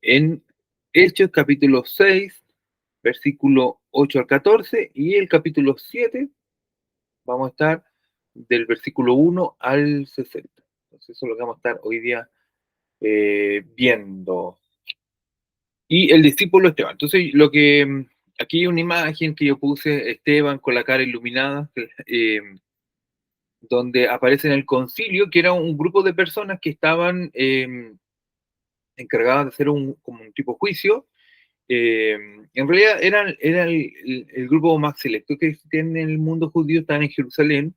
en Hechos capítulo 6, versículo 8 al 14, y el capítulo 7 vamos a estar del versículo 1 al 60. Entonces eso es lo que vamos a estar hoy día viendo. Y el discípulo Esteban. Entonces, aquí hay una imagen que yo puse, Esteban con la cara iluminada, donde aparece en el concilio, que era un grupo de personas que estaban encargadas de hacer como un tipo juicio. En realidad era el grupo más selecto que tiene en el mundo judío, estaban en Jerusalén.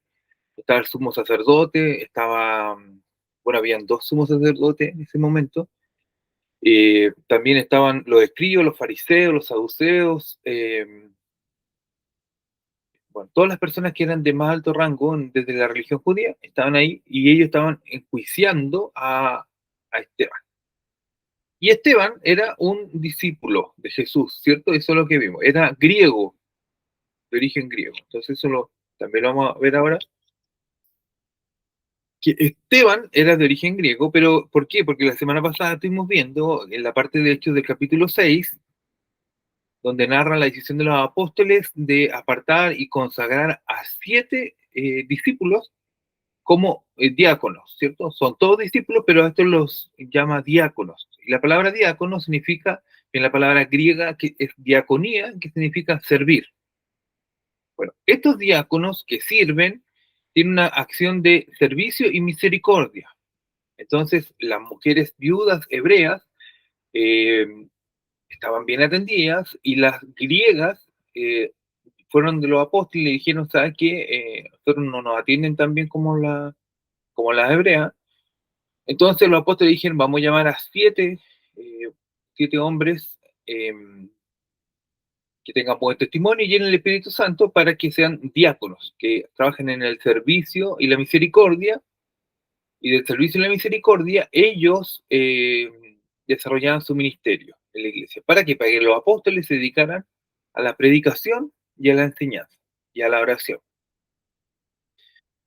Estaba el sumo sacerdote, bueno, habían dos sumos sacerdotes en ese momento. También estaban los escribas, los fariseos, los saduceos, bueno, todas las personas que eran de más alto rango desde la religión judía estaban ahí y ellos estaban enjuiciando a Esteban. Y Esteban era un discípulo de Jesús, ¿cierto? Eso es lo que vimos. Era griego, de origen griego. Entonces también lo vamos a ver ahora. Que Esteban era de origen griego, pero ¿por qué? Porque la semana pasada estuvimos viendo en la parte de Hechos del capítulo 6, donde narra la decisión de los apóstoles de apartar y consagrar a 7 discípulos como diáconos, ¿cierto? Son todos discípulos, pero a estos los llama diáconos. Y la palabra diácono significa, en la palabra griega, que es diaconía, que significa servir. Bueno, estos diáconos que sirven tienen una acción de servicio y misericordia. Entonces, las mujeres viudas hebreas eh, estaban bien atendidas y las griegas fueron de los apóstoles y le dijeron, ¿sabes qué? Nosotros no nos atienden tan bien como las hebreas. Entonces los apóstoles dijeron, vamos a llamar a 7 hombres eh, que tengan buen testimonio y llenen el Espíritu Santo para que sean diáconos, que trabajen en el servicio y la misericordia, y del servicio y la misericordia ellos desarrollaban su ministerio en la iglesia. ¿Para qué? Para que los apóstoles se dedicaran a la predicación y a la enseñanza y a la oración.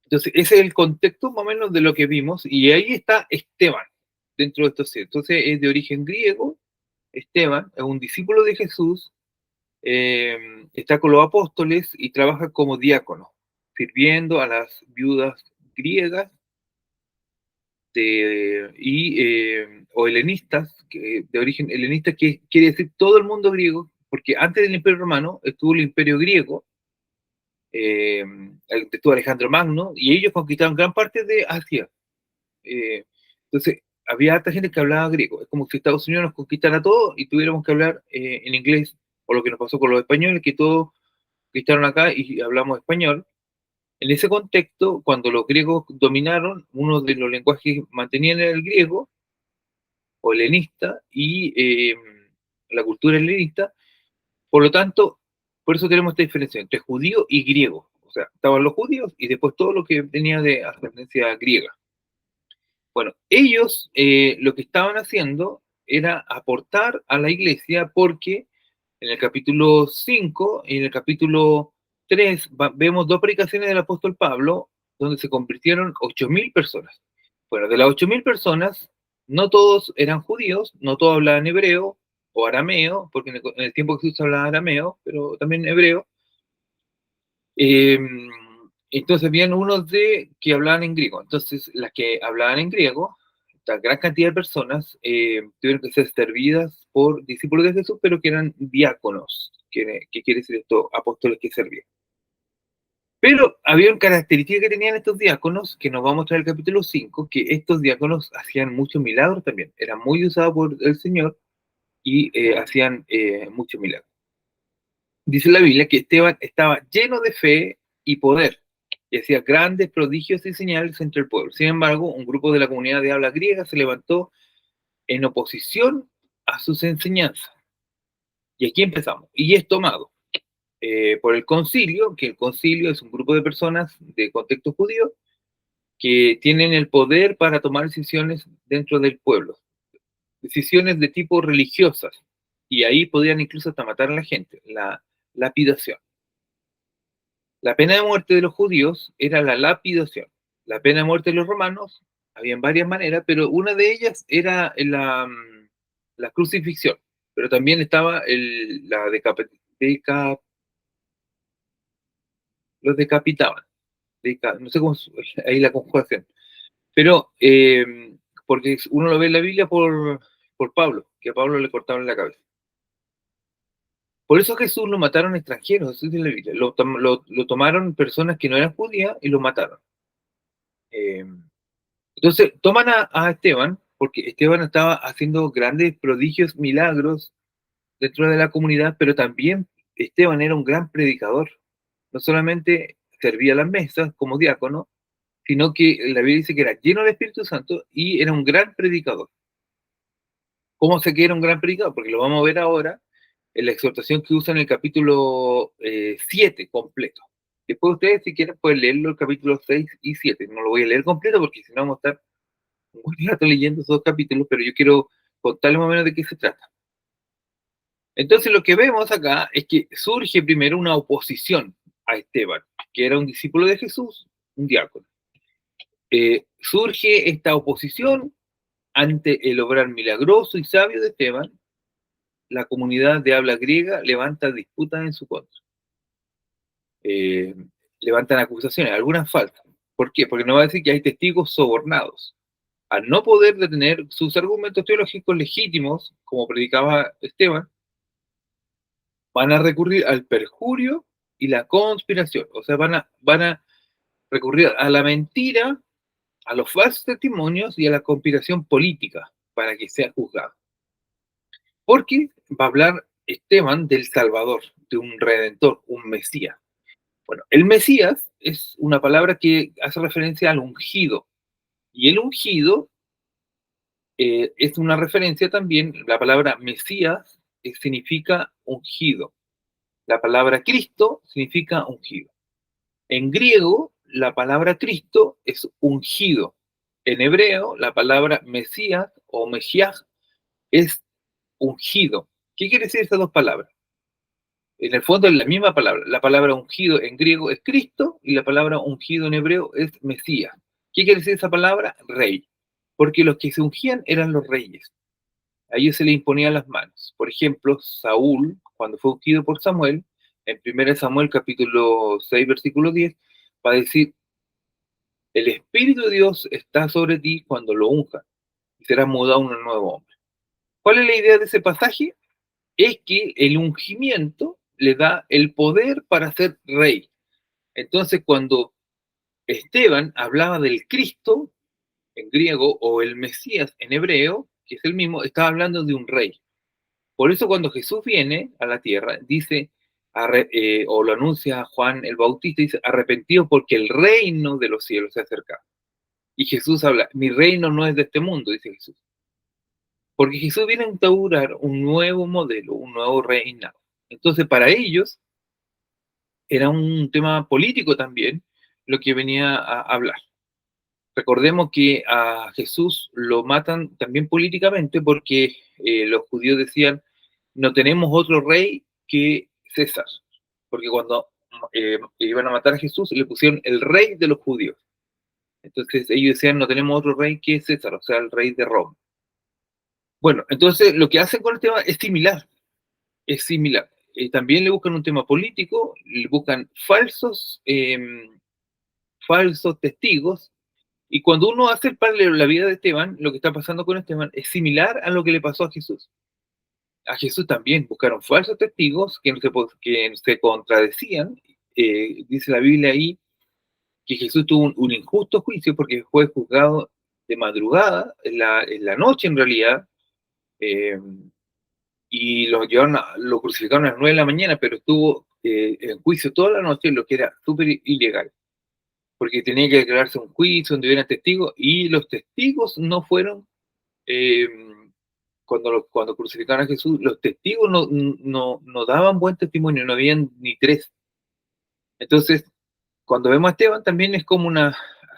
Entonces, ese es el contexto más o menos de lo que vimos, y ahí está Esteban, dentro de estos 7. Entonces, es de origen griego. Esteban es un discípulo de Jesús, está con los apóstoles y trabaja como diácono, sirviendo a las viudas griegas o helenistas, de origen helenista, que quiere decir todo el mundo griego, porque antes del Imperio Romano estuvo el Imperio Griego, estuvo Alejandro Magno, y ellos conquistaron gran parte de Asia. Entonces, había harta gente que hablaba griego. Es como si Estados Unidos nos conquistara todo y tuviéramos que hablar en inglés, o lo que nos pasó con los españoles, que todos conquistaron acá y hablamos español. En ese contexto, cuando los griegos dominaron, uno de los lenguajes que mantenían era el griego, o helenista, y la cultura helenista. Por lo tanto, por eso tenemos esta diferencia entre judío y griego. O sea, estaban los judíos y después todo lo que venía de ascendencia griega. Bueno, ellos lo que estaban haciendo era aportar a la iglesia, porque en el capítulo 5 y en el capítulo 3 vemos dos predicaciones del apóstol Pablo donde se convirtieron 8.000 personas. Bueno, de las 8.000 personas, no todos eran judíos, no todos hablaban hebreo o arameo, porque en el tiempo que Jesús hablaba arameo, pero también hebreo. Eh, entonces habían unos que hablaban en griego. Entonces, las que hablaban en griego, esta gran cantidad de personas tuvieron que ser servidas por discípulos de Jesús, pero que eran diáconos, que quiere decir esto, apóstoles que servían. Pero había una característica que tenían estos diáconos, que nos va a mostrar en el capítulo 5, que estos diáconos hacían muchos milagros también. Eran muy usados por el Señor y hacían muchos milagros. Dice la Biblia que Esteban estaba lleno de fe y poder, y hacía grandes prodigios y señales entre el pueblo. Sin embargo, un grupo de la comunidad de habla griega se levantó en oposición a sus enseñanzas. Y aquí empezamos. Y es tomado por el concilio, que el concilio es un grupo de personas de contexto judío que tienen el poder para tomar decisiones dentro del pueblo, decisiones de tipo religiosas, y ahí podían incluso hasta matar a la gente, la lapidación. La pena de muerte de los judíos era la lapidación. La pena de muerte de los romanos, había varias maneras, pero una de ellas era la crucifixión, pero también estaba los decapitaban, no sé cómo es ahí la conjugación, pero porque uno lo ve en la Biblia por Pablo, que a Pablo le cortaban la cabeza. Por eso a Jesús lo mataron extranjeros, eso es de la Biblia. Lo tomaron personas que no eran judías y lo mataron. Eh, entonces toman a Esteban, porque Esteban estaba haciendo grandes prodigios, milagros dentro de la comunidad, pero también Esteban era un gran predicador. No solamente servía a las mesas como diácono, sino que la Biblia dice que era lleno del Espíritu Santo y era un gran predicador. ¿Cómo sé que era un gran predicador? Porque lo vamos a ver ahora en la exhortación que usa en el capítulo 7 completo. Después ustedes, si quieren, pueden leerlo el capítulo 6 y 7. No lo voy a leer completo porque si no vamos a estar un buen rato leyendo esos dos capítulos, pero yo quiero contarles más o menos de qué se trata. Entonces lo que vemos acá es que surge primero una oposición a Esteban, que era un discípulo de Jesús, un diácono. Surge esta oposición ante el obrar milagroso y sabio de Esteban. La comunidad de habla griega levanta disputas en su contra. Eh, Levantan acusaciones, algunas falsas. ¿Por qué? Porque no va a decir que hay testigos sobornados. Al no poder detener sus argumentos teológicos legítimos, como predicaba Esteban, van a recurrir al perjurio y la conspiración. O sea, van a recurrir a la mentira, a los falsos testimonios y a la conspiración política para que sea juzgado. Porque va a hablar Esteban del Salvador, de un redentor, un Mesías. Bueno, el Mesías es una palabra que hace referencia al ungido. Y el ungido es una referencia también, la palabra Mesías significa ungido. La palabra Cristo significa ungido. En griego, la palabra Cristo es ungido. En hebreo, la palabra Mesías o Mesías es ungido. ¿Qué quiere decir esas dos palabras? En el fondo es la misma palabra. La palabra ungido en griego es Cristo y la palabra ungido en hebreo es Mesías. ¿Qué quiere decir esa palabra? Rey. Porque los que se ungían eran los reyes. A ellos se les imponían las manos. Por ejemplo, Saúl, cuando fue ungido por Samuel, en 1 Samuel capítulo 6, versículo 10, va a decir, el Espíritu de Dios está sobre ti cuando lo unja y serás mudado a un nuevo hombre. ¿Cuál es la idea de ese pasaje? Es que el ungimiento le da el poder para ser rey. Entonces, cuando Esteban hablaba del Cristo en griego o el Mesías en hebreo, que es el mismo, estaba hablando de un rey. Por eso cuando Jesús viene a la tierra, dice, o lo anuncia Juan el Bautista, dice, arrepentido porque el reino de los cielos se acerca. Y Jesús habla, mi reino no es de este mundo, dice Jesús. Porque Jesús viene a instaurar un nuevo modelo, un nuevo reinado. Entonces, para ellos, era un tema político también lo que venía a hablar. Recordemos que a Jesús lo matan también políticamente porque los judíos decían, no tenemos otro rey que César. Porque cuando iban a matar a Jesús, le pusieron el rey de los judíos. Entonces ellos decían, no tenemos otro rey que César, o sea, el rey de Roma. Bueno, entonces lo que hacen con el tema es similar, es similar. También le buscan un tema político, le buscan falsos testigos, y cuando uno hace el paralelo la vida de Esteban, lo que está pasando con Esteban es similar a lo que le pasó a Jesús. A Jesús también buscaron falsos testigos que se contradecían. Dice la Biblia ahí que Jesús tuvo un injusto juicio porque fue juzgado de madrugada, en la noche en realidad, eh, y lo crucificaron a las 9 de la mañana, pero estuvo en juicio toda la noche, lo que era súper ilegal, porque tenía que declararse un juicio donde hubieran testigos, y los testigos no fueron, eh, cuando crucificaron a Jesús, los testigos no daban buen testimonio, no habían ni tres. Entonces, cuando vemos a Esteban, también es como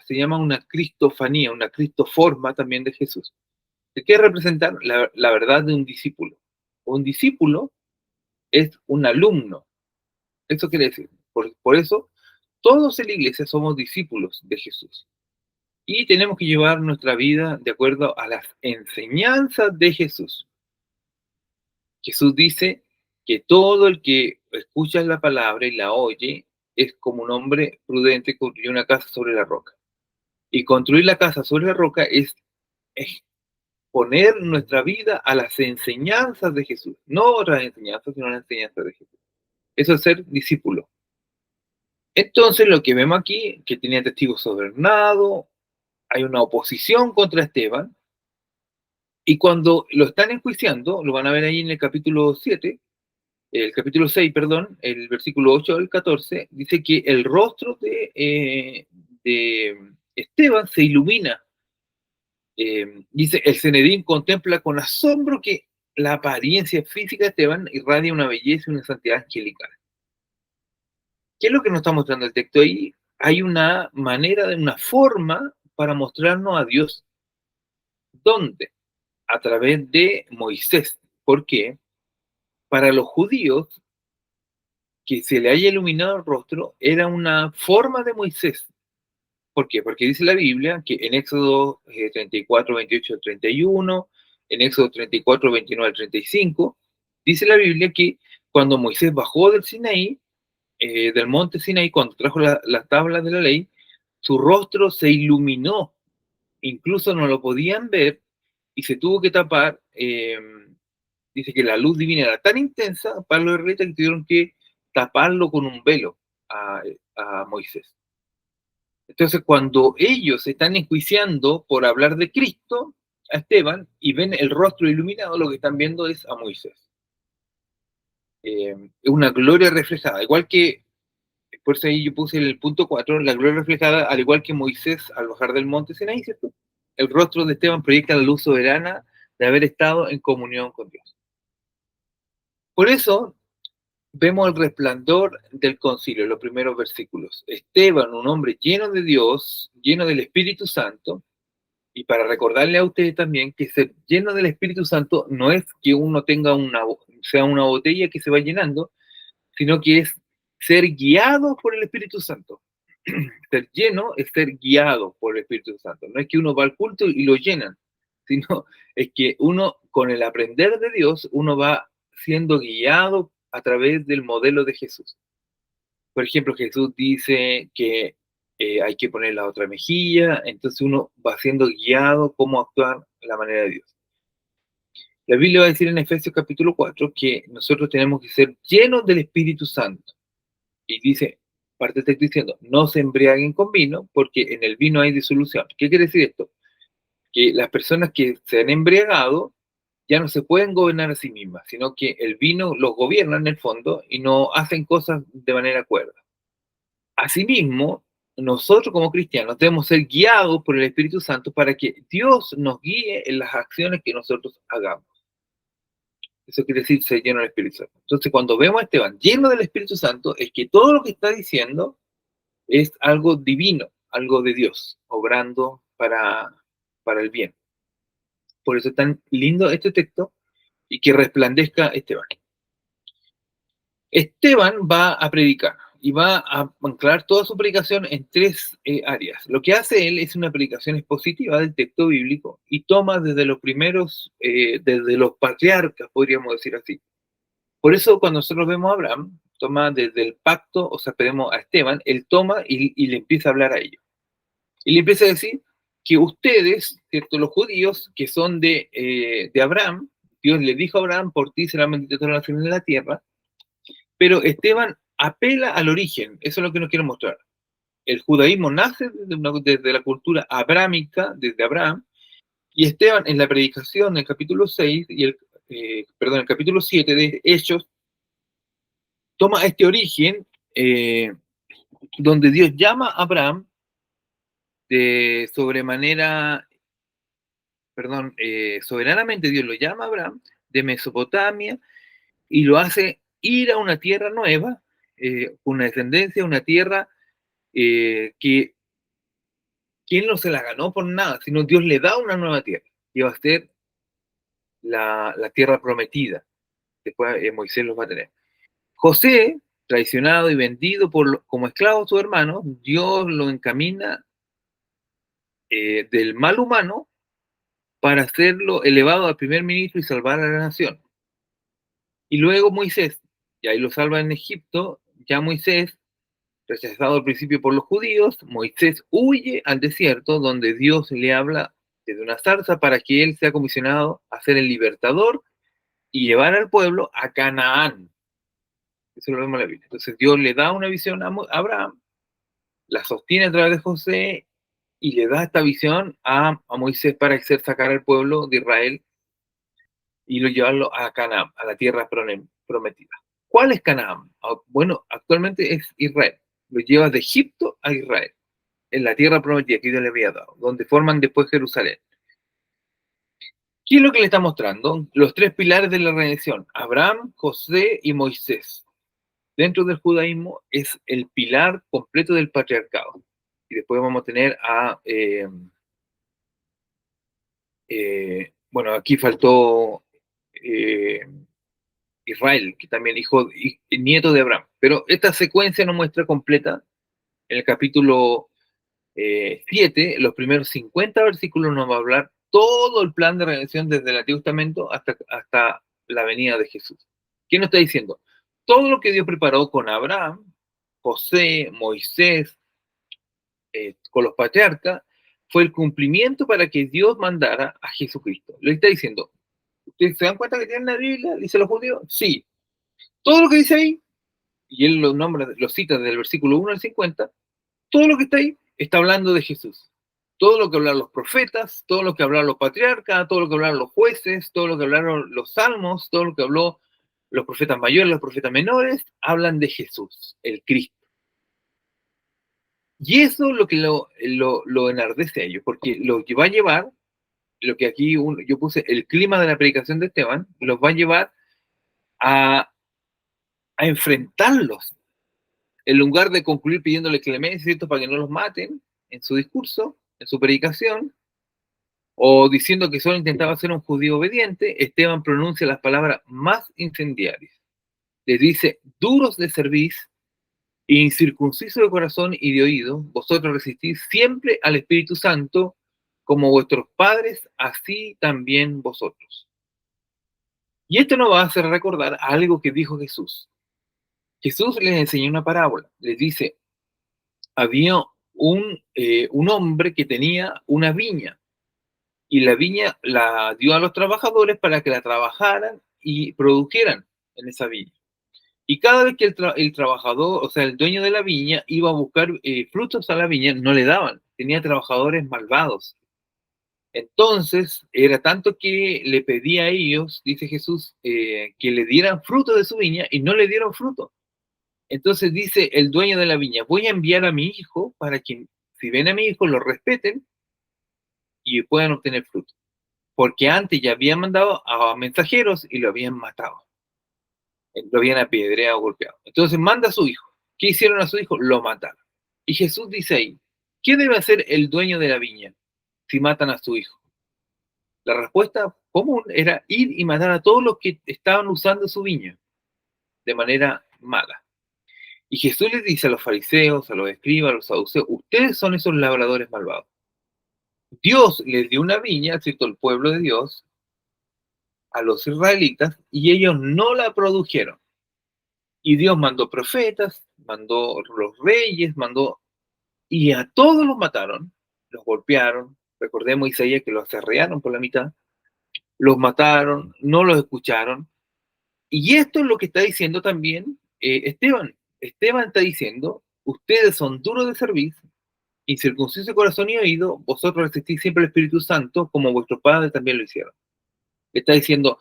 se llama una cristofanía, una cristoforma también de Jesús. ¿Qué representar? La verdad de un discípulo. Un discípulo es un alumno. Eso quiere decir. Por eso, todos en la iglesia somos discípulos de Jesús. Y tenemos que llevar nuestra vida de acuerdo a las enseñanzas de Jesús. Jesús dice que todo el que escucha la palabra y la oye es como un hombre prudente que construyó una casa sobre la roca. Y construir la casa sobre la roca es poner nuestra vida a las enseñanzas de Jesús, no otras enseñanzas, sino las enseñanzas de Jesús. Eso es ser discípulo. Entonces, lo que vemos aquí, que tenía testigos sobornados, hay una oposición contra Esteban, y cuando lo están enjuiciando, lo van a ver ahí en el capítulo 7, el capítulo 6, perdón, el versículo 8 al 14, dice que el rostro de Esteban se ilumina. Dice, el Cenedín contempla con asombro que la apariencia física de Esteban irradia una belleza y una santidad angelical. ¿Qué es lo que nos está mostrando el texto ahí? Hay una manera, una forma para mostrarnos a Dios. ¿Dónde? A través de Moisés. ¿Por qué? Para los judíos, que se le haya iluminado el rostro era una forma de Moisés. ¿Por qué? Porque dice la Biblia que en Éxodo 34, 28 al 31, en Éxodo 34, 29 al 35, dice la Biblia que cuando Moisés bajó del Sinaí, del monte Sinaí, cuando trajo las tablas de la ley, su rostro se iluminó, incluso no lo podían ver y se tuvo que tapar. Dice que la luz divina era tan intensa para los israelitas que tuvieron que taparlo con un velo a, a Moisés. Entonces, cuando ellos están enjuiciando por hablar de Cristo a Esteban y ven el rostro iluminado, lo que están viendo es a Moisés. Es una gloria reflejada, igual que, por eso ahí yo puse el punto 4, la gloria reflejada, al igual que Moisés al bajar del monte Sinaí, ¿cierto? El rostro de Esteban proyecta la luz soberana de haber estado en comunión con Dios. Por eso, vemos el resplandor del concilio, los primeros versículos. Esteban, un hombre lleno de Dios, lleno del Espíritu Santo, y para recordarle a ustedes también que ser lleno del Espíritu Santo no es que uno tenga sea una botella que se va llenando, sino que es ser guiado por el Espíritu Santo. Ser lleno es ser guiado por el Espíritu Santo. No es que uno va al culto y lo llenan, sino es que uno, con el aprender de Dios, uno va siendo guiado a través del modelo de Jesús. Por ejemplo, Jesús dice que hay que poner la otra mejilla, entonces uno va siendo guiado cómo actuar de la manera de Dios. La Biblia va a decir en Efesios capítulo 4 que nosotros tenemos que ser llenos del Espíritu Santo. Y dice, parte del texto diciendo, no se embriaguen con vino, porque en el vino hay disolución. ¿Qué quiere decir esto? Que las personas que se han embriagado ya no se pueden gobernar a sí mismas, sino que el vino los gobierna en el fondo y no hacen cosas de manera cuerda. Asimismo, nosotros como cristianos debemos ser guiados por el Espíritu Santo para que Dios nos guíe en las acciones que nosotros hagamos. Eso quiere decir ser lleno del Espíritu Santo. Entonces, cuando vemos a Esteban lleno del Espíritu Santo, es que todo lo que está diciendo es algo divino, algo de Dios, obrando para el bien. Por eso es tan lindo este texto y que resplandezca Esteban. Esteban va a predicar y va a anclar toda su predicación en tres áreas. Lo que hace él es una predicación expositiva del texto bíblico y toma desde los primeros, desde los patriarcas, podríamos decir así. Por eso cuando nosotros vemos a Abraham, toma desde el pacto, o sea, pedimos a Esteban, él toma y le empieza a hablar a ellos. Y le empieza a decir que ustedes, ¿cierto? Los judíos que son de Abraham, Dios le dijo a Abraham, por ti será bendita toda la nación de la tierra, pero Esteban apela al origen, eso es lo que nos quiere mostrar. El judaísmo nace desde la cultura abrámica, desde Abraham, y Esteban en la predicación del capítulo 6, el capítulo 7 de Hechos, toma este origen donde Dios llama a Abraham de sobremanera, soberanamente Dios lo llama a Abraham de Mesopotamia y lo hace ir a una tierra nueva, una descendencia, una tierra que él no se la ganó por nada, sino Dios le da una nueva tierra, y va a ser la tierra prometida. Después Moisés los va a tener. José, traicionado y vendido como esclavo a su hermano, Dios lo encamina del mal humano para hacerlo elevado al primer ministro y salvar a la nación. Y luego Moisés, y ahí lo salva en Egipto, ya Moisés, rechazado al principio por los judíos, Moisés huye al desierto donde Dios le habla desde una zarza para que él sea comisionado a ser el libertador y llevar al pueblo a Canaán. Eso lo vemos en la Biblia. Entonces Dios le da una visión a Abraham, la sostiene a través de José y le da esta visión a Moisés para hacer sacar al pueblo de Israel y lo llevarlo a Canaán, a la tierra prometida. ¿Cuál es Canaán? Bueno, actualmente es Israel. Lo lleva de Egipto a Israel, en la tierra prometida que Dios le había dado, donde forman después Jerusalén. ¿Qué es lo que le está mostrando? Los tres pilares de la redención: Abraham, José y Moisés. Dentro del judaísmo es el pilar completo del patriarcado. Y después vamos a tener bueno, aquí faltó eh, Israel, que también hijo y nieto de Abraham. Pero esta secuencia nos muestra completa en el capítulo 7, los primeros 50 versículos nos va a hablar todo el plan de redención desde el Antiguo Testamento hasta la venida de Jesús. ¿Qué nos está diciendo? Todo lo que Dios preparó con Abraham, José, Moisés, con los patriarcas, fue el cumplimiento para que Dios mandara a Jesucristo. Le está diciendo, ¿ustedes se dan cuenta que tienen la Biblia? Dice los judíos. Sí. Todo lo que dice ahí, y él lo nombra, lo cita desde el versículo 1 al 50, todo lo que está ahí está hablando de Jesús. Todo lo que hablaron los profetas, todo lo que hablaron los patriarcas, todo lo que hablaron los jueces, todo lo que hablaron los salmos, todo lo que habló los profetas mayores, los profetas menores, hablan de Jesús, el Cristo. Y eso es lo que lo enardece a ellos, porque lo que va a llevar, lo que aquí yo puse, el clima de la predicación de Esteban, los va a llevar a enfrentarlos. En lugar de concluir pidiéndole clemencia, ¿cierto?, para que no los maten en su discurso, en su predicación, o diciendo que solo intentaba ser un judío obediente, Esteban pronuncia las palabras más incendiarias. Les dice: duros de cerviz, incircuncisos de corazón y de oído, vosotros resistís siempre al Espíritu Santo, como vuestros padres, así también vosotros. Y esto nos va a hacer recordar algo que dijo Jesús. Jesús les enseñó una parábola. Les dice: había un hombre que tenía una viña, y la viña la dio a los trabajadores para que la trabajaran y produjeran en esa viña. Y cada vez que el trabajador, o sea, el dueño de la viña, iba a buscar frutos a la viña, no le daban. Tenía trabajadores malvados. Entonces, era tanto que le pedía a ellos, dice Jesús, que le dieran fruto de su viña, y no le dieron fruto. Entonces dice el dueño de la viña: voy a enviar a mi hijo para que, si ven a mi hijo, lo respeten y puedan obtener fruto. Porque antes ya habían mandado a mensajeros y lo habían matado. Lo habían apedreado, golpeado. Entonces manda a su hijo. ¿Qué hicieron a su hijo? Lo mataron. Y Jesús dice ahí: ¿qué debe hacer el dueño de la viña si matan a su hijo? La respuesta común era ir y matar a todos los que estaban usando su viña de manera mala. Y Jesús les dice a los fariseos, a los escribas, a los saduceos: ustedes son esos labradores malvados. Dios les dio una viña, ¿cierto?, el pueblo de Dios, a los israelitas, y ellos no la produjeron. Y Dios mandó profetas, mandó los reyes, y a todos los mataron, los golpearon. Recordemos Isaías, que los aserrearon por la mitad, los mataron, no los escucharon. Y esto es lo que está diciendo también Esteban. Esteban está diciendo: ustedes son duros de servicio, incircuncisos de corazón y oído, vosotros resistís siempre al Espíritu Santo, como vuestros padres también lo hicieron. Está diciendo: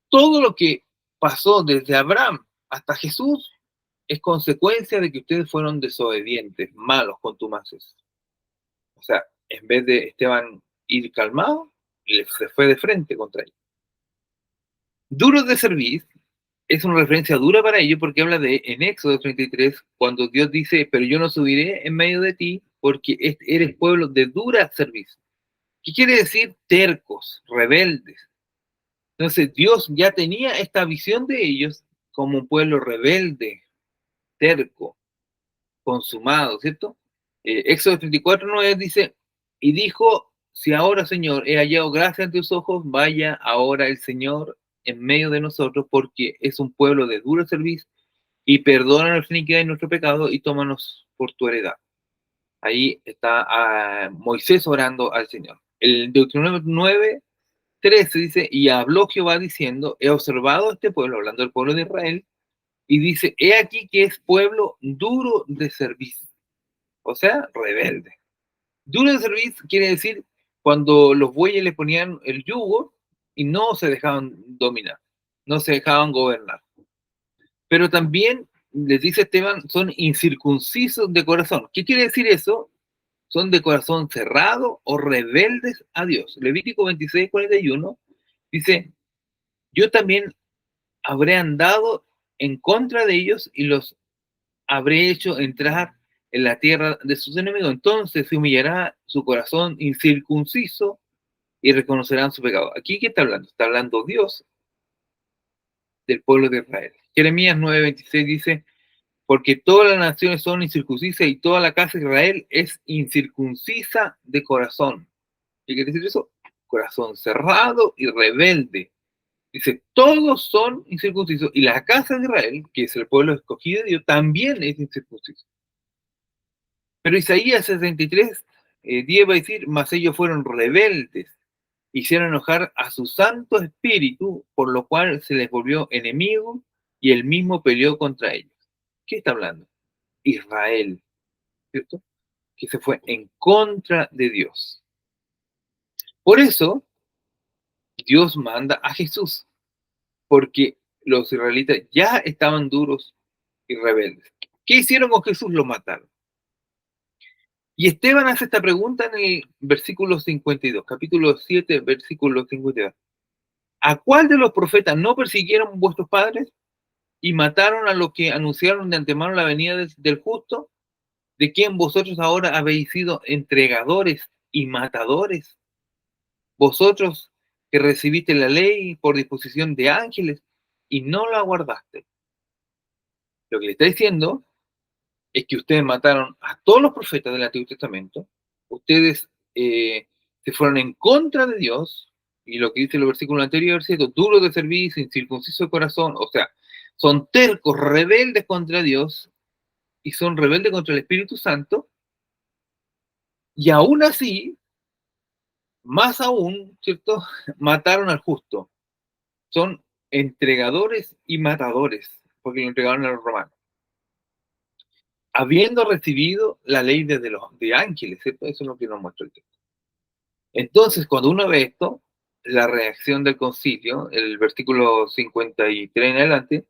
todo lo que pasó desde Abraham hasta Jesús es consecuencia de que ustedes fueron desobedientes, malos, contumaces. O sea, en vez de Esteban ir calmado, se fue de frente contra ellos. Duros de servir es una referencia dura para ellos, porque habla en Éxodo 33, cuando Dios dice: pero yo no subiré en medio de ti, porque eres pueblo de dura servicio. ¿Qué quiere decir? Tercos, rebeldes. Entonces Dios ya tenía esta visión de ellos como un pueblo rebelde, terco, consumado, ¿cierto? Éxodo 34:9 dice: y dijo: si ahora, Señor, he hallado gracia ante tus ojos, vaya ahora el Señor en medio de nosotros, porque es un pueblo de duro servicio, y perdona nuestra iniquidad y nuestro pecado, y tómanos por tu heredad. Ahí está Moisés orando al Señor. El Deuteronomio 9:13 dice, y habló Jehová diciendo, he observado este pueblo, hablando del pueblo de Israel, y dice, he aquí que es pueblo duro de servicio, o sea, rebelde. Duro de servicio quiere decir cuando los bueyes le ponían el yugo y no se dejaban dominar, no se dejaban gobernar. Pero también les dice Esteban, son incircuncisos de corazón. ¿Qué quiere decir eso? Son de corazón cerrado o rebeldes a Dios. Levítico 26:41 dice, yo también habré andado en contra de ellos y los habré hecho entrar en la tierra de sus enemigos. Entonces se humillará su corazón incircunciso y reconocerán su pecado. ¿Aquí qué está hablando? Está hablando Dios del pueblo de Israel. Jeremías 9:26 dice, porque todas las naciones son incircuncisas y toda la casa de Israel es incircuncisa de corazón. ¿Qué quiere decir eso? Corazón cerrado y rebelde. Dice, todos son incircuncisos y la casa de Israel, que es el pueblo escogido de Dios, también es incircunciso. Pero Isaías 63:10 va a decir, mas ellos fueron rebeldes, hicieron enojar a su Santo Espíritu, por lo cual se les volvió enemigo y él mismo peleó contra ellos. ¿Qué está hablando? Israel, ¿cierto? Que se fue en contra de Dios. Por eso, Dios manda a Jesús, porque los israelitas ya estaban duros y rebeldes. ¿Qué hicieron con Jesús? Lo mataron. Y Esteban hace esta pregunta en el versículo 52, capítulo 7, versículo 52. ¿A cuál de los profetas no persiguieron vuestros padres y mataron a los que anunciaron de antemano la venida del justo? ¿De quien vosotros ahora habéis sido entregadores y matadores? Vosotros que recibiste la ley por disposición de ángeles y no la guardaste. Lo que le está diciendo es que ustedes mataron a todos los profetas del Antiguo Testamento, ustedes se fueron en contra de Dios, y lo que dice el versículo anterior, ¿cierto? Duros de servicio, incircunciso de corazón, o sea, son tercos, rebeldes contra Dios, y son rebeldes contra el Espíritu Santo, y aún así, más aún, ¿cierto? Mataron al justo. Son entregadores y matadores, porque lo entregaron a los romanos. Habiendo recibido la ley desde los de ángeles, ¿cierto? Eso es lo que nos muestra el texto. Entonces, cuando uno ve esto, la reacción del concilio, el versículo 53 en adelante,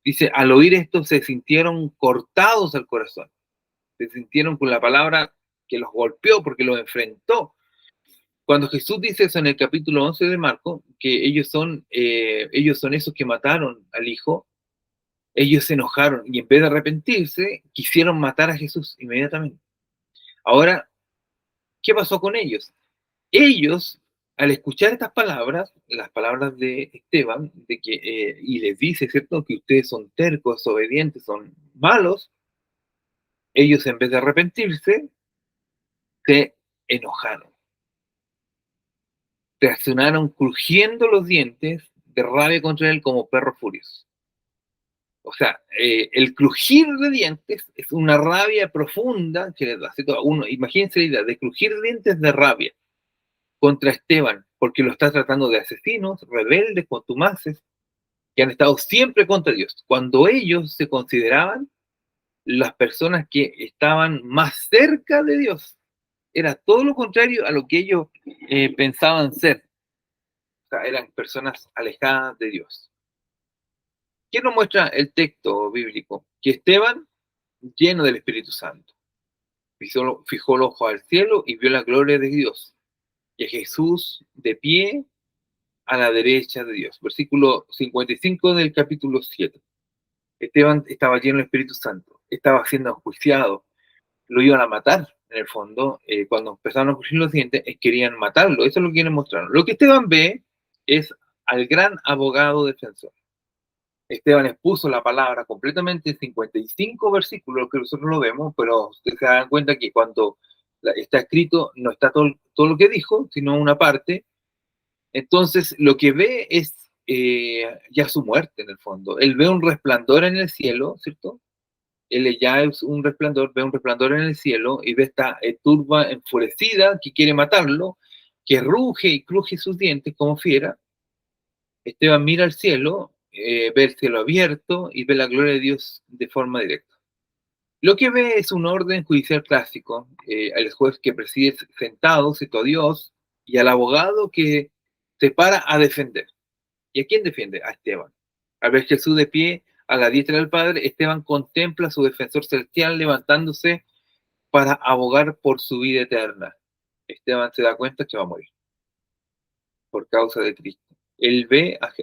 dice, al oír esto se sintieron cortados al corazón, se sintieron con la palabra que los golpeó porque los enfrentó. Cuando Jesús dice eso en el capítulo 11 de Marcos, que ellos son esos que mataron al Hijo, ellos se enojaron y en vez de arrepentirse, quisieron matar a Jesús inmediatamente. Ahora, ¿qué pasó con ellos? Ellos, al escuchar estas palabras, las palabras de Esteban, y les dice, ¿cierto?, que ustedes son tercos, desobedientes, son malos, ellos en vez de arrepentirse, se enojaron. Reaccionaron crujiendo los dientes de rabia contra él como perros furiosos. O sea, el crujir de dientes es una rabia profunda que les da. Uno, imagínense la idea de crujir dientes de rabia contra Esteban, porque lo está tratando de asesinos, rebeldes, contumaces, que han estado siempre contra Dios. Cuando ellos se consideraban las personas que estaban más cerca de Dios, era todo lo contrario a lo que ellos pensaban ser. O sea, eran personas alejadas de Dios. ¿Qué nos muestra el texto bíblico? Que Esteban, lleno del Espíritu Santo, fijó el ojo al cielo y vio la gloria de Dios, y a Jesús de pie a la derecha de Dios. Versículo 55 del capítulo 7. Esteban estaba lleno del Espíritu Santo, estaba siendo enjuiciado, lo iban a matar, en el fondo, cuando empezaron a crujir los dientes, querían matarlo, eso es lo que quieren mostrar. Lo que Esteban ve es al gran abogado defensor. Esteban expuso la palabra completamente en 55 versículos, que nosotros lo vemos, pero ustedes se dan cuenta que cuando está escrito no está todo lo que dijo, sino una parte. Entonces, lo que ve es ya su muerte en el fondo. Él ve un resplandor en el cielo, ¿cierto? Él ya es un resplandor, ve un resplandor en el cielo y ve esta turba enfurecida que quiere matarlo, que ruge y cruje sus dientes como fiera. Esteban mira al cielo, ve el cielo abierto y ve la gloria de Dios de forma directa. Lo que ve es un orden judicial clásico, al juez que preside sentado, citó a Dios, y al abogado que se para a defender. ¿Y a quién defiende? A Esteban. Al ver Jesús de pie a la diestra del Padre, Esteban contempla a su defensor celestial levantándose para abogar por su vida eterna. Esteban se da cuenta que va a morir por causa de Cristo. Él ve a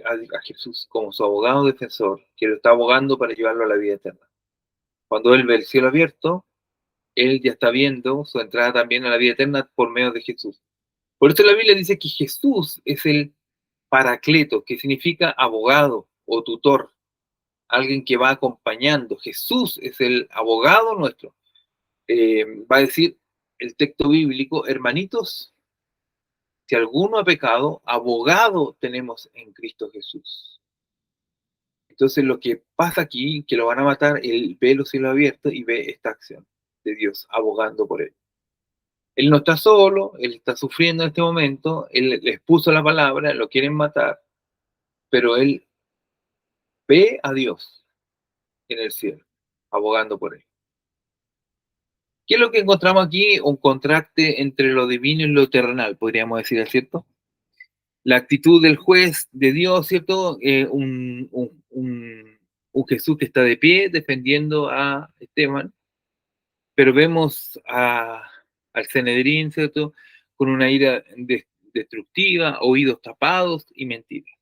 Jesús como su abogado defensor, que lo está abogando para llevarlo a la vida eterna. Cuando él ve el cielo abierto, él ya está viendo su entrada también a la vida eterna por medio de Jesús. Por eso la Biblia dice que Jesús es el paracleto, que significa abogado o tutor, alguien que va acompañando. Jesús es el abogado nuestro. Va a decir el texto bíblico, hermanitos, si alguno ha pecado, abogado tenemos en Cristo Jesús. Entonces lo que pasa aquí, que lo van a matar, él ve los cielos abiertos y ve esta acción de Dios abogando por él. Él no está solo, él está sufriendo en este momento, él les puso la palabra, lo quieren matar, pero él ve a Dios en el cielo, abogando por él. ¿Qué es lo que encontramos aquí? Un contraste entre lo divino y lo terrenal, podríamos decir, ¿cierto? La actitud del juez de Dios, ¿cierto? Un Jesús que está de pie defendiendo a Esteban, pero vemos al Sanedrín, ¿cierto? Con una ira destructiva, oídos tapados y mentiras.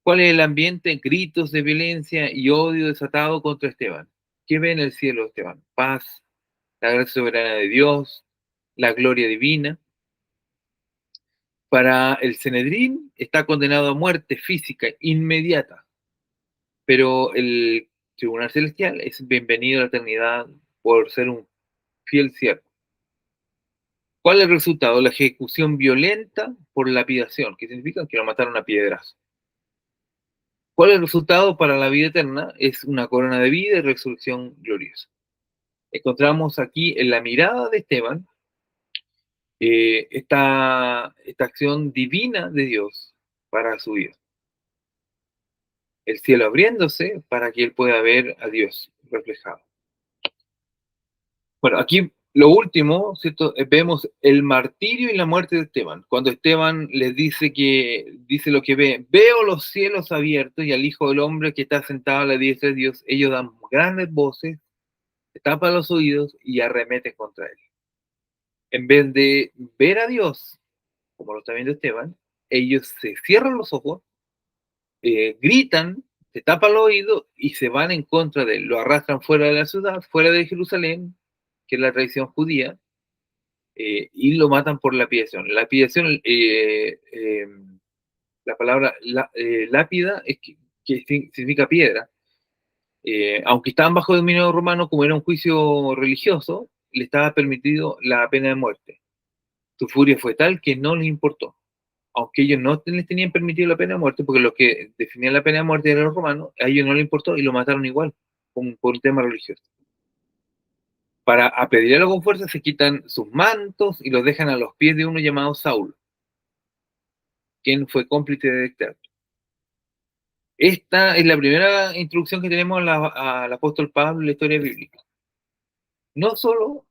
¿Cuál es el ambiente? Gritos de violencia y odio desatado contra Esteban. ¿Qué ve en el cielo Esteban? Paz, la gracia soberana de Dios, la gloria divina. Para el Sanedrín está condenado a muerte física inmediata, pero el tribunal celestial es bienvenido a la eternidad por ser un fiel siervo. ¿Cuál es el resultado? La ejecución violenta por lapidación, que significa que lo mataron a piedras. ¿Cuál es el resultado para la vida eterna? Es una corona de vida y resurrección gloriosa. Encontramos aquí en la mirada de Esteban esta acción divina de Dios para su vida. El cielo abriéndose para que él pueda ver a Dios reflejado. Bueno, aquí lo último, ¿cierto? Vemos el martirio y la muerte de Esteban. Cuando Esteban les dice lo que ve, veo los cielos abiertos y al Hijo del Hombre que está sentado a la diestra de Dios, ellos dan grandes voces, se tapan los oídos y arremeten contra él. En vez de ver a Dios, como lo está viendo Esteban, ellos se cierran los ojos, gritan, se tapan los oídos y se van en contra de él. Lo arrastran fuera de la ciudad, fuera de Jerusalén, que es la tradición judía, y lo matan por lapidación. Lapidación, la palabra lápida es que significa piedra. Aunque estaban bajo dominio romano, como era un juicio religioso, le estaba permitido la pena de muerte. Su furia fue tal que no les importó. Aunque ellos no les tenían permitido la pena de muerte, porque los que definían la pena de muerte eran los romanos, a ellos no les importó y lo mataron igual, por un tema religioso. Para apedrearlo con fuerza se quitan sus mantos y los dejan a los pies de uno llamado Saulo, quien fue cómplice de este acto. Esta es la primera introducción que tenemos al apóstol Pablo en la historia bíblica. No solo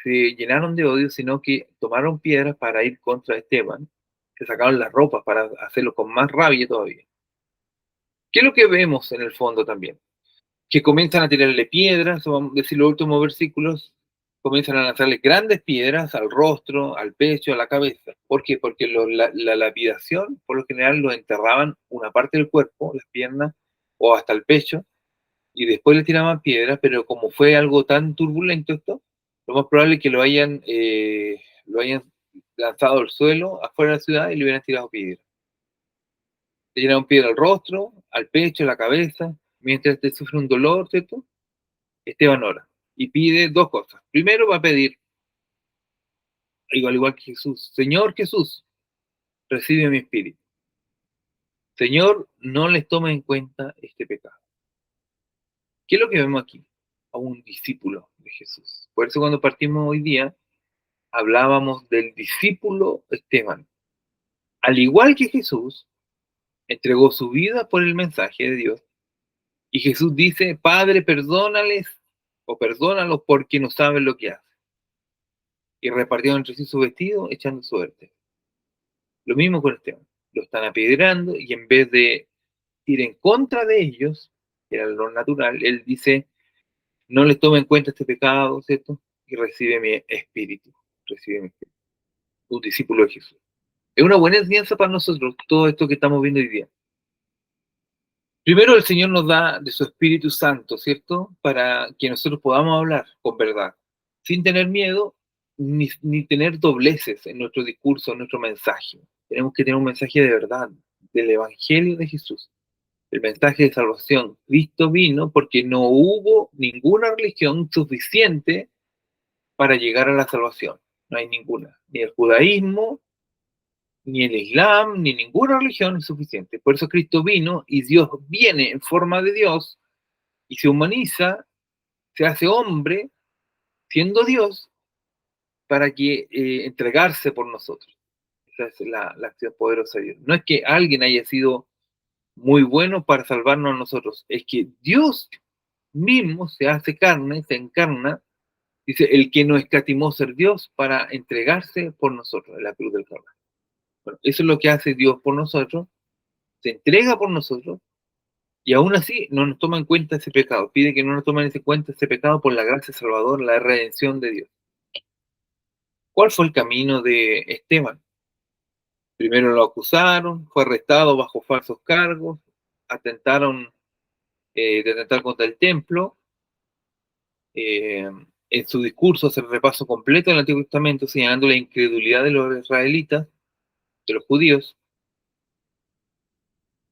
se llenaron de odio, sino que tomaron piedras para ir contra Esteban, se sacaron las ropas para hacerlo con más rabia todavía. ¿Qué es lo que vemos en el fondo también? Que comienzan a tirarle piedras, vamos a decir los últimos versículos, comienzan a lanzarle grandes piedras al rostro, al pecho, a la cabeza. ¿Por qué? Porque la lapidación, por lo general, lo enterraban una parte del cuerpo, las piernas o hasta el pecho, y después le tiraban piedras, pero como fue algo tan turbulento esto, lo más probable es que lo hayan lanzado al suelo, afuera de la ciudad, y le hubieran tirado piedras. Le tiraron piedra al rostro, al pecho, a la cabeza, mientras te sufre un dolor, ¿cierto? Esteban ora y pide dos cosas. Primero va a pedir, al igual que Jesús, Señor Jesús, recibe mi espíritu. Señor, no les tome en cuenta este pecado. ¿Qué es lo que vemos aquí? A un discípulo de Jesús. Por eso cuando partimos hoy día, hablábamos del discípulo Esteban. Al igual que Jesús, entregó su vida por el mensaje de Dios. Y Jesús dice, Padre, perdónales o perdónalos porque no saben lo que hacen. Y repartieron entre sí su vestido, echando suerte. Lo mismo con Esteban. Lo están apedreando y en vez de ir en contra de ellos, que era lo natural, él dice, no les tome en cuenta este pecado, ¿cierto? Y recibe mi espíritu. Recibe mi espíritu. Un discípulo de Jesús. Es una buena enseñanza para nosotros, todo esto que estamos viendo hoy día. Primero el Señor nos da de su Espíritu Santo, ¿cierto? Para que nosotros podamos hablar con verdad, sin tener miedo ni tener dobleces en nuestro discurso, en nuestro mensaje. Tenemos que tener un mensaje de verdad, del Evangelio de Jesús, el mensaje de salvación. Cristo vino porque no hubo ninguna religión suficiente para llegar a la salvación. No hay ninguna. Ni el judaísmo, ni el Islam, ni ninguna religión es suficiente. Por eso Cristo vino y Dios viene en forma de Dios y se humaniza, se hace hombre, siendo Dios, para que entregarse por nosotros. Esa es la acción poderosa de Dios. No es que alguien haya sido muy bueno para salvarnos a nosotros, es que Dios mismo se hace carne, se encarna, dice, el que no escatimó ser Dios para entregarse por nosotros en la cruz del Calvario. Bueno, eso es lo que hace Dios por nosotros, se entrega por nosotros, y aún así no nos toma en cuenta ese pecado. Pide que no nos tomen en cuenta ese pecado por la gracia salvadora, la redención de Dios. ¿Cuál fue el camino de Esteban? Primero lo acusaron, fue arrestado bajo falsos cargos, atentaron de atentar contra el templo. En su discurso hace el repaso completo del Antiguo Testamento, señalando la incredulidad de los israelitas, de los judíos.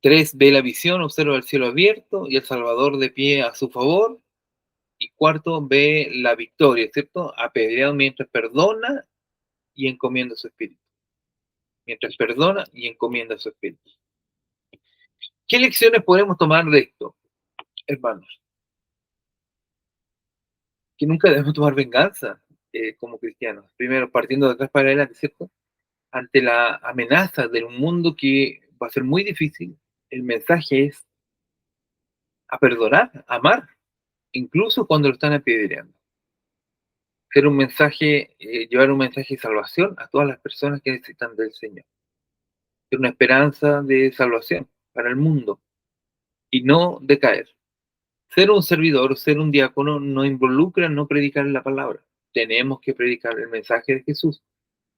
3, ve la visión, observa el cielo abierto y el Salvador de pie a su favor. Y 4, ve la victoria, ¿cierto? Apedreado mientras perdona y encomienda su espíritu. Mientras perdona y encomienda su espíritu. ¿Qué lecciones podemos tomar de esto, hermanos? Que nunca debemos tomar venganza como cristianos. Primero, partiendo de atrás para adelante, ¿cierto? Ante la amenaza de un mundo que va a ser muy difícil, el mensaje es a perdonar, a amar, incluso cuando lo están apedreando. Ser un mensaje, llevar un mensaje de salvación a todas las personas que necesitan del Señor. Ser una esperanza de salvación para el mundo y no decaer. Ser un servidor, ser un diácono, no involucra no predicar la palabra. Tenemos que predicar el mensaje de Jesús.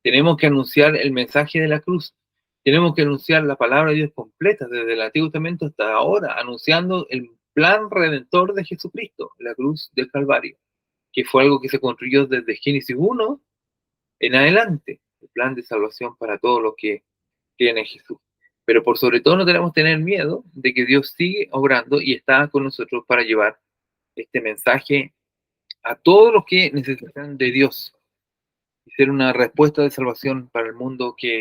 Tenemos que anunciar el mensaje de la cruz. Tenemos que anunciar la palabra de Dios completa, desde el Antiguo Testamento hasta ahora, anunciando el plan redentor de Jesucristo, la cruz del Calvario, que fue algo que se construyó desde Génesis 1 en adelante, el plan de salvación para todos los que creen en Jesús. Pero por sobre todo no tenemos que tener miedo de que Dios sigue obrando y está con nosotros para llevar este mensaje a todos los que necesitan de Dios y ser una respuesta de salvación para el mundo que